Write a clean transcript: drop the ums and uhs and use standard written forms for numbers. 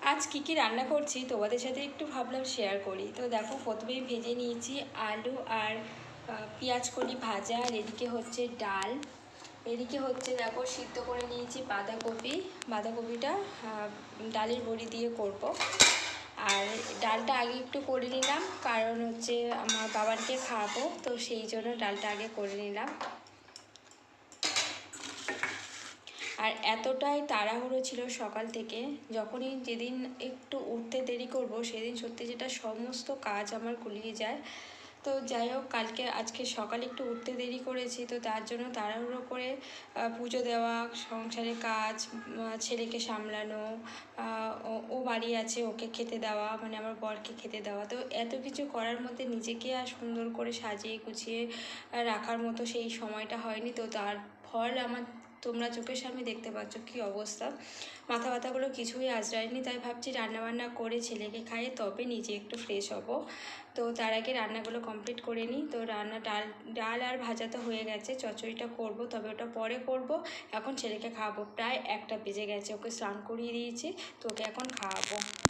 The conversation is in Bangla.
আজ কি রান্না করছি তোমাদের সাথে একটু ভাবলাম শেয়ার করি। তো দেখো, প্রথমেই ভেজে নিয়েছি আলু আর পেঁয়াজ কলি ভাজা। আর এদিকে হচ্ছে ডাল, এদিকে হচ্ছে দেখো সিদ্ধ করে নিয়েছি বাঁধাকপিটা ডালের বড়ি দিয়ে করব। আর ডালটা আগে একটু করে নিলাম, কারণ হচ্ছে আমার বাবাকে খাওয়াবো, তো সেই জন্য ডালটা আগে করে নিলাম। আর এতটাই তাড়াহুড়ো ছিল সকাল থেকে, যখনই যেদিন একটু উঠতে দেরি করব সেদিন সত্যি যেটা সমস্ত কাজ আমার গুলিয়ে যায়। তো যাই হোক, আজকে সকালে একটু উঠতে দেরি করেছি, তো তার জন্য তাড়াহুড়ো করে পুজো দেওয়া, সংসারের কাজ, ছেলেকে সামলানো, ও বাড়ি আছে, ওকে খেতে দেওয়া, মানে আমার বরকে খেতে দেওয়া। তো এত কিছু করার মধ্যে নিজেকে আর সুন্দর করে সাজিয়ে গুছিয়ে রাখার মতো সেই সময়টা হয়নি। তো তার ফল তোমরা চোখের সামনে দেখতে পাচ্ছ কী অবস্থা। মাথা ব্যথাগুলো কিছুই আঁচড়ায়নি, তাই ভাবছি রান্নাবান্না করে ছেলেকে খাইয়ে তবে নিজে একটু ফ্রেশ হব। তো তার আগে রান্নাগুলো কমপ্লিট করে নিই। তো ডাল আর ভাজা তো হয়ে গেছে, চচ্চড়িটা করব, তবে ওটা পরে করব। এখন ছেলেকে খাওয়াবো, প্রায় 1টা বেজে গেছে, ওকে স্নান করিয়ে দিয়েছি, তো ওকে এখন খাওয়াবো।